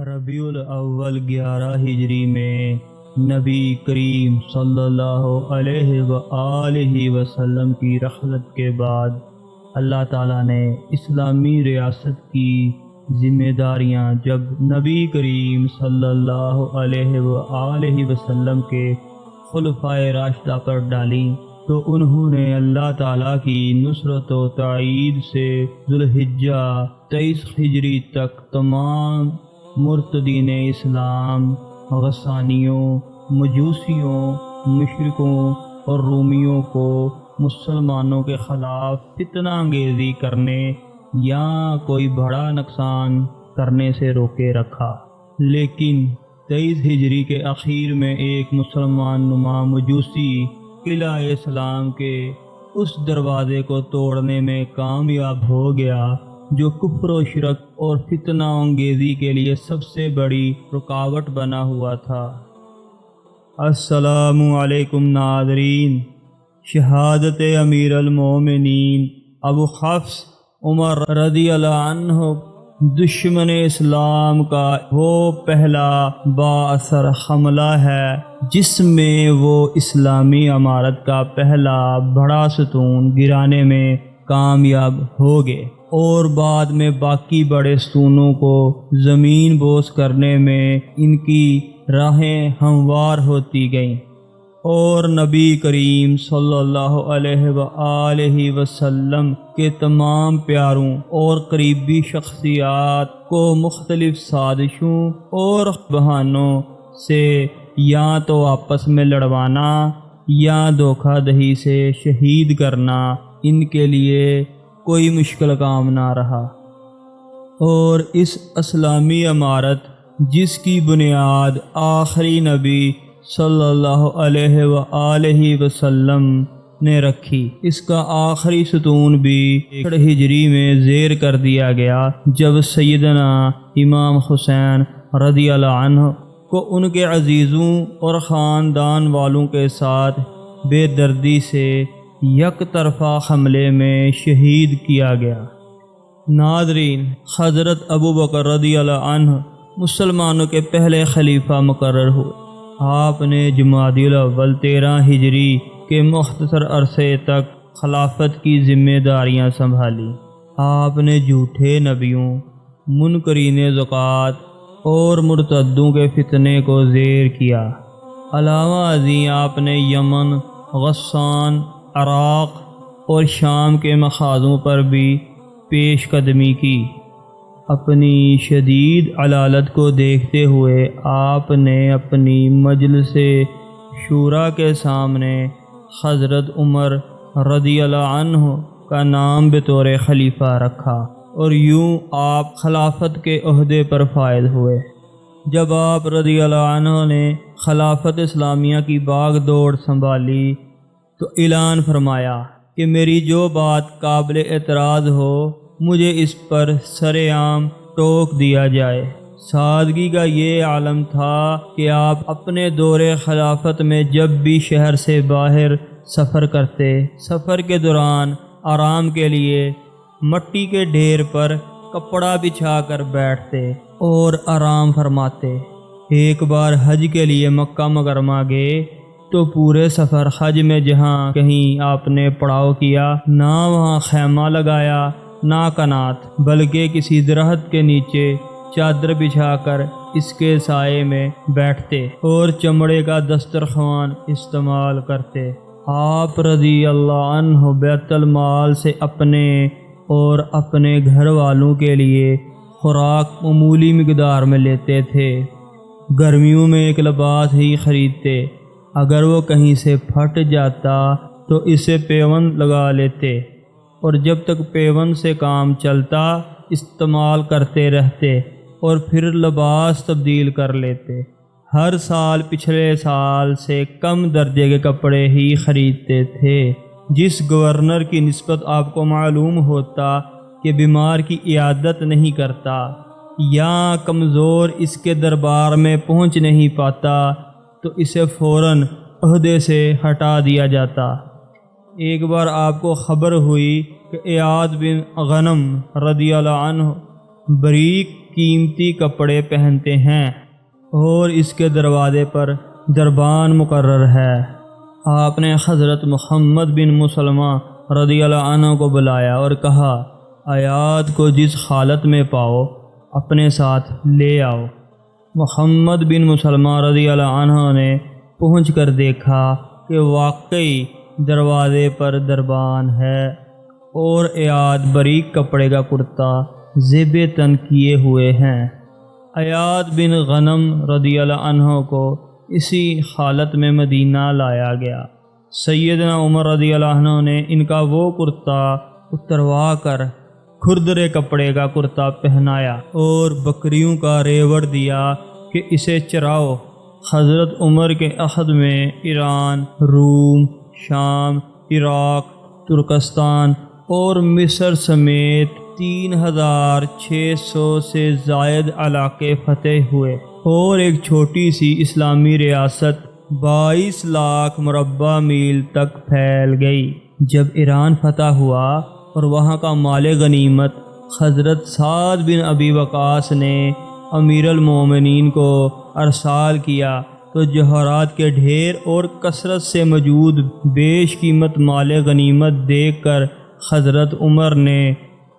ربیع الاول 11 ہجری میں نبی کریم صلی اللہ علیہ وآلہ وسلم کی رحلت کے بعد اللہ تعالیٰ نے اسلامی ریاست کی ذمہ داریاں جب نبی کریم صلی اللہ علیہ وآلہ وسلم کے خلفائے راشدہ پر ڈالیں تو انہوں نے اللہ تعالیٰ کی نصرت و تائید سے ذوالحجہ 23 ہجری تک تمام مرتدین اسلام، غسانیوں، مجوسیوں، مشرکوں اور رومیوں کو مسلمانوں کے خلاف فتنہ انگیزی کرنے یا کوئی بڑا نقصان کرنے سے روکے رکھا۔ لیکن 23 ہجری کے اخیر میں ایک مسلمان نما مجوسی قلعہ اسلام کے اس دروازے کو توڑنے میں کامیاب ہو گیا جو کفر و شرک اور فتنہ انگیزی کے لیے سب سے بڑی رکاوٹ بنا ہوا تھا۔ السلام علیکم ناظرین، شہادت امیر المومنین ابو حفص عمر رضی اللہ عنہ دشمن اسلام کا وہ پہلا با اثر حملہ ہے جس میں وہ اسلامی عمارت کا پہلا بڑا ستون گرانے میں کامیاب ہو گئے اور بعد میں باقی بڑے ستونوں کو زمین بوس کرنے میں ان کی راہیں ہموار ہوتی گئیں، اور نبی کریم صلی اللہ علیہ وآلہ وسلم کے تمام پیاروں اور قریبی شخصیات کو مختلف سازشوں اور بہانوں سے یا تو آپس میں لڑوانا یا دھوکہ دہی سے شہید کرنا ان کے لیے کوئی مشکل کام نہ رہا، اور اس اسلامی عمارت جس کی بنیاد آخری نبی صلی اللہ علیہ وآلہ وسلم نے رکھی، اس کا آخری ستون بھی 61 ہجری میں زیر کر دیا گیا جب سیدنا امام حسین رضی اللہ عنہ کو ان کے عزیزوں اور خاندان والوں کے ساتھ بے دردی سے یک طرفہ حملے میں شہید کیا گیا۔ ناظرین، حضرت ابو بکر رضی اللہ عنہ مسلمانوں کے پہلے خلیفہ مقرر ہوئے۔ آپ نے جمادی الاول 13 ہجری کے مختصر عرصے تک خلافت کی ذمہ داریاں سنبھالی۔ آپ نے جھوٹے نبیوں، منکرین زکوٰۃ اور مرتدوں کے فتنے کو زیر کیا۔ علاوہ ازیں آپ نے یمن، غسان، عراق اور شام کے مخازوں پر بھی پیش قدمی کی۔ اپنی شدید علالت کو دیکھتے ہوئے آپ نے اپنی مجلس شورا کے سامنے حضرت عمر رضی اللہ عنہ کا نام بطور خلیفہ رکھا، اور یوں آپ خلافت کے عہدے پر فائز ہوئے۔ جب آپ رضی اللہ عنہ نے خلافت اسلامیہ کی باغ دوڑ سنبھالی تو اعلان فرمایا کہ میری جو بات قابل اعتراض ہو مجھے اس پر سر عام ٹوک دیا جائے۔ سادگی کا یہ عالم تھا کہ آپ اپنے دور خلافت میں جب بھی شہر سے باہر سفر کرتے، سفر کے دوران آرام کے لیے مٹی کے ڈھیر پر کپڑا بچھا کر بیٹھتے اور آرام فرماتے۔ ایک بار حج کے لیے مکہ مکرمہ گئے تو پورے سفر حج میں جہاں کہیں آپ نے پڑاؤ کیا، نہ وہاں خیمہ لگایا نہ کنات، بلکہ کسی درخت کے نیچے چادر بچھا کر اس کے سائے میں بیٹھتے اور چمڑے کا دسترخوان استعمال کرتے۔ آپ رضی اللہ عنہ بیت المال سے اپنے اور اپنے گھر والوں کے لیے خوراک معمولی مقدار میں لیتے تھے۔ گرمیوں میں ایک لباس ہی خریدتے، اگر وہ کہیں سے پھٹ جاتا تو اسے پیوند لگا لیتے، اور جب تک پیوند سے کام چلتا استعمال کرتے رہتے اور پھر لباس تبدیل کر لیتے۔ ہر سال پچھلے سال سے کم درجے کے کپڑے ہی خریدتے تھے۔ جس گورنر کی نسبت آپ کو معلوم ہوتا کہ بیمار کی عیادت نہیں کرتا یا کمزور اس کے دربار میں پہنچ نہیں پاتا تو اسے فوراً عہدے سے ہٹا دیا جاتا۔ ایک بار آپ کو خبر ہوئی کہ ایاد بن غنم رضی اللہ عنہ باریک قیمتی کپڑے پہنتے ہیں اور اس کے دروازے پر دربان مقرر ہے۔ آپ نے حضرت محمد بن مسلمہ رضی اللہ عنہ کو بلایا اور کہا، آیات کو جس حالت میں پاؤ اپنے ساتھ لے آؤ۔ محمد بن مسلمہ رضی اللہ عنہ نے پہنچ کر دیکھا کہ واقعی دروازے پر دربان ہے اور ایاد باریک کپڑے کا کرتا زیب تن کیے ہوئے ہیں۔ ایاد بن غنم رضی اللہ عنہ کو اسی حالت میں مدینہ لایا گیا۔ سیدنا عمر رضی اللہ عنہ نے ان کا وہ کرتا اتروا کر کھردرے کپڑے کا کرتا پہنایا اور بکریوں کا ریوڑ دیا کہ اسے چراؤ۔ حضرت عمر کے عہد میں ایران، روم، شام، عراق، ترکستان اور مصر سمیت 3600 سے زائد علاقے فتح ہوئے اور ایک چھوٹی سی اسلامی ریاست 22 لاکھ مربع میل تک پھیل گئی۔ جب ایران فتح ہوا اور وہاں کا مال غنیمت حضرت سعد بن ابی وقاص نے امیر المومنین کو ارسال کیا تو جوہرات کے ڈھیر اور کثرت سے موجود بیش قیمت مال غنیمت دیکھ کر حضرت عمر نے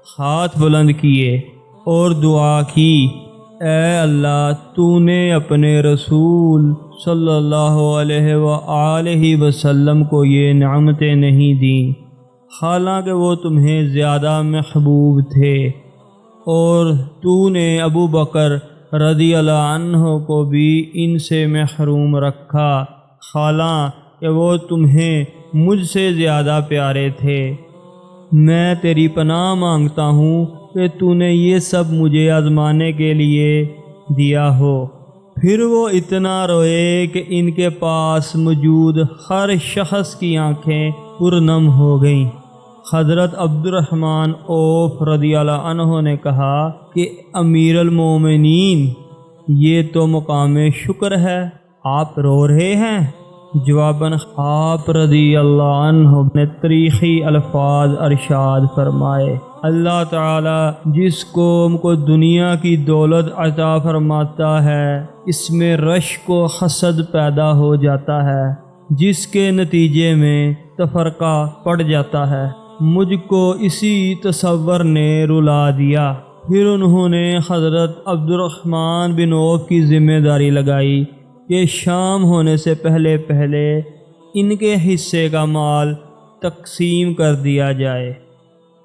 ہاتھ بلند کیے اور دعا کی، اے اللہ، تو نے اپنے رسول صلی اللہ علیہ وآلہ وسلم کو یہ نعمتیں نہیں دیں، حالانکہ وہ تمہیں زیادہ محبوب تھے، اور تو نے ابو بکر رضی اللہ عنہ کو بھی ان سے محروم رکھا، حالانکہ وہ تمہیں مجھ سے زیادہ پیارے تھے۔ میں تیری پناہ مانگتا ہوں کہ تو نے یہ سب مجھے آزمانے کے لیے دیا ہو۔ پھر وہ اتنا روئے کہ ان کے پاس موجود ہر شخص کی آنکھیں پرنم ہو گئیں۔ حضرت عبد الرحمن عوف رضی اللہ عنہ نے کہا کہ امیر المومنین، یہ تو مقام شکر ہے، آپ رو رہے ہیں؟ جواباً آپ رضی اللہ عنہ نے تاریخی الفاظ ارشاد فرمائے، اللہ تعالی جس قوم کو دنیا کی دولت عطا فرماتا ہے اس میں رشک و حسد پیدا ہو جاتا ہے، جس کے نتیجے میں تفرقہ پڑ جاتا ہے۔ مجھ کو اسی تصور نے رلا دیا۔ پھر انہوں نے حضرت عبد الرحمن بن عوف کی ذمہ داری لگائی کہ شام ہونے سے پہلے پہلے ان کے حصے کا مال تقسیم کر دیا جائے۔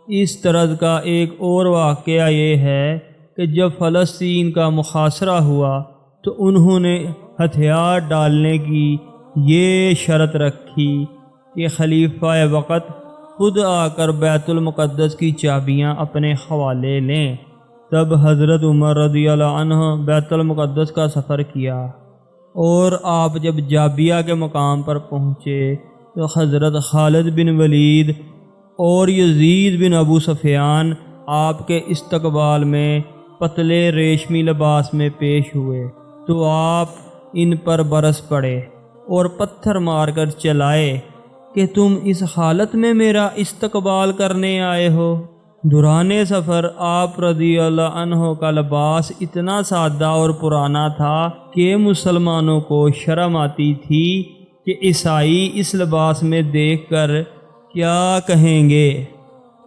اس طرز کا ایک اور واقعہ یہ ہے کہ جب فلسطین کا محاصرہ ہوا تو انہوں نے ہتھیار ڈالنے کی یہ شرط رکھی کہ خلیفہ وقت خود آ کر بیت المقدس کی چابیاں اپنے حوالے لیں۔ تب حضرت عمر رضی اللہ عنہ بیت المقدس کا سفر کیا، اور آپ جب جابیہ کے مقام پر پہنچے تو حضرت خالد بن ولید اور یزید بن ابو سفیان آپ کے استقبال میں پتلے ریشمی لباس میں پیش ہوئے، تو آپ ان پر برس پڑے اور پتھر مار کر چلائے کہ تم اس حالت میں میرا استقبال کرنے آئے ہو۔ دوران سفر آپ رضی اللہ عنہ کا لباس اتنا سادہ اور پرانا تھا کہ مسلمانوں کو شرم آتی تھی کہ عیسائی اس لباس میں دیکھ کر کیا کہیں گے۔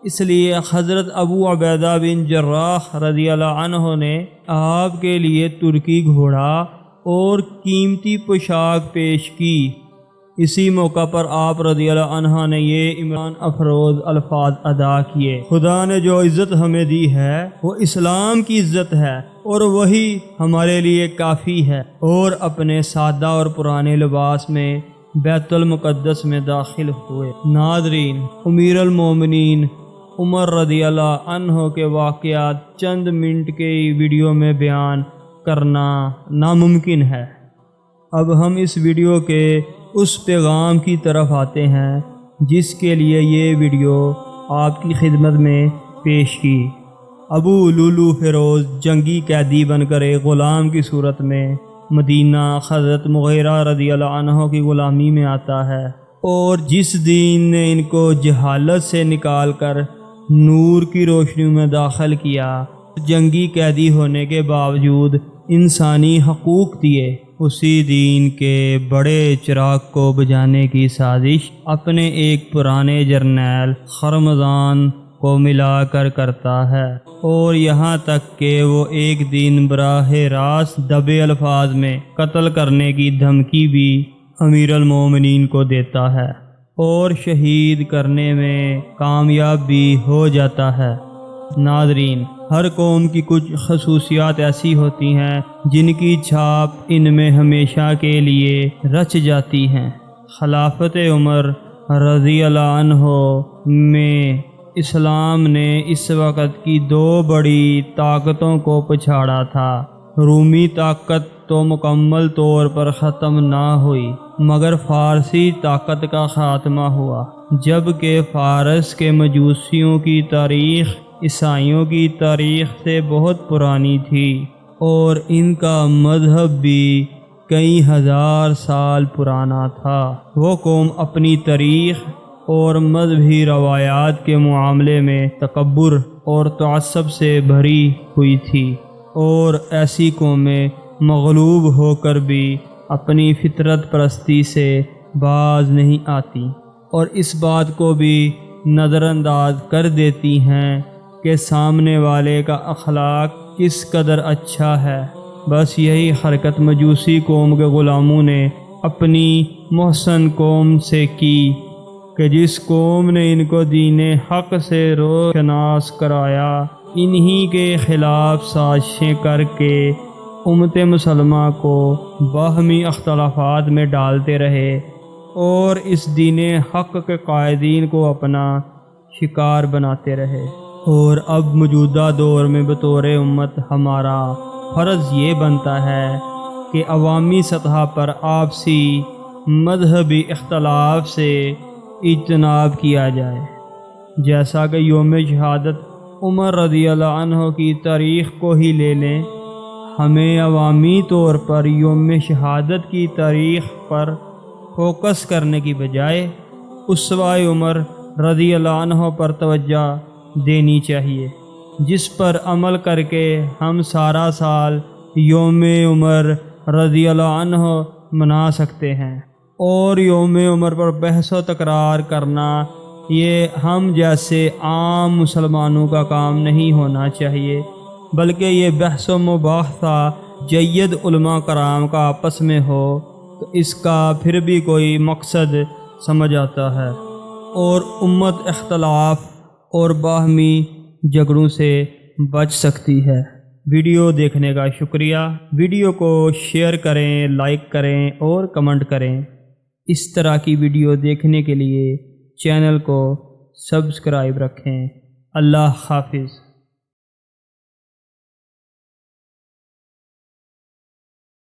اس لیے حضرت ابو عبیدہ بن جراح رضی اللہ عنہ نے آپ کے لیے ترکی گھوڑا اور قیمتی پوشاک پیش کی۔ اسی موقع پر آپ رضی اللہ عنہ نے یہ ایمان افروز الفاظ ادا کیے، خدا نے جو عزت ہمیں دی ہے وہ اسلام کی عزت ہے اور وہی ہمارے لیے کافی ہے، اور اپنے سادہ اور پرانے لباس میں بیت المقدس میں داخل ہوئے۔ ناظرین، امیر المومنین عمر رضی اللہ عنہ کے واقعات چند منٹ کے ویڈیو میں بیان کرنا ناممکن ہے۔ اب ہم اس ویڈیو کے اس پیغام کی طرف آتے ہیں جس کے لیے یہ ویڈیو آپ کی خدمت میں پیش کی۔ ابو لولو فیروز جنگی قیدی بن کر ایک غلام کی صورت میں مدینہ حضرت مغیرہ رضی اللہ عنہ کی غلامی میں آتا ہے، اور جس دین نے ان کو جہالت سے نکال کر نور کی روشنی میں داخل کیا جنگی قیدی ہونے کے باوجود انسانی حقوق دیے۔ اسی دین کے بڑے چراغ کو بجھانے کی سازش اپنے ایک پرانے جرنیل خرمدان کو ملا کر کرتا ہے، اور یہاں تک کہ وہ ایک دن براہ راست دبے الفاظ میں قتل کرنے کی دھمکی بھی امیر المومنین کو دیتا ہے، اور شہید کرنے میں کامیاب بھی ہو جاتا ہے۔ ناظرین، ہر قوم کی کچھ خصوصیات ایسی ہوتی ہیں جن کی چھاپ ان میں ہمیشہ کے لیے رچ جاتی ہیں۔ خلافت عمر رضی اللہ عنہ میں اسلام نے اس وقت کی دو بڑی طاقتوں کو پچھاڑا تھا۔ رومی طاقت تو مکمل طور پر ختم نہ ہوئی، مگر فارسی طاقت کا خاتمہ ہوا، جبکہ فارس کے مجوسیوں کی تاریخ عیسائیوں کی تاریخ سے بہت پرانی تھی، اور ان کا مذہب بھی کئی ہزار سال پرانا تھا۔ وہ قوم اپنی تاریخ اور مذہبی روایات کے معاملے میں تکبر اور تعصب سے بھری ہوئی تھی، اور ایسی قومیں مغلوب ہو کر بھی اپنی فطرت پرستی سے باز نہیں آتی، اور اس بات کو بھی نظر انداز کر دیتی ہیں کہ سامنے والے کا اخلاق کس قدر اچھا ہے۔ بس یہی حرکت مجوسی قوم کے غلاموں نے اپنی محسن قوم سے کی، کہ جس قوم نے ان کو دین حق سے روشناس کرایا، انہی کے خلاف سازشیں کر کے امت مسلمہ کو باہمی اختلافات میں ڈالتے رہے، اور اس دین حق کے قائدین کو اپنا شکار بناتے رہے۔ اور اب موجودہ دور میں بطور امت ہمارا فرض یہ بنتا ہے کہ عوامی سطح پر آپسی مذہبی اختلاف سے اجتناب کیا جائے۔ جیسا کہ یوم شہادت عمر رضی اللہ عنہ کی تاریخ کو ہی لے لیں، ہمیں عوامی طور پر یوم شہادت کی تاریخ پر فوکس کرنے کی بجائے اسوہ عمر رضی اللہ عنہ پر توجہ دینی چاہیے، جس پر عمل کر کے ہم سارا سال یوم عمر رضی اللہ عنہ منا سکتے ہیں۔ اور یوم عمر پر بحث و تکرار کرنا یہ ہم جیسے عام مسلمانوں کا کام نہیں ہونا چاہیے، بلکہ یہ بحث و مباحثہ جید علماء کرام کا آپس میں ہو تو اس کا پھر بھی کوئی مقصد سمجھ آتا ہے، اور امت اختلاف اور باہمی جھگڑوں سے بچ سکتی ہے۔ ویڈیو دیکھنے کا شکریہ۔ ویڈیو کو شیئر کریں، لائک کریں اور کمنٹ کریں۔ اس طرح کی ویڈیو دیکھنے کے لیے چینل کو سبسکرائب رکھیں۔ اللہ حافظ۔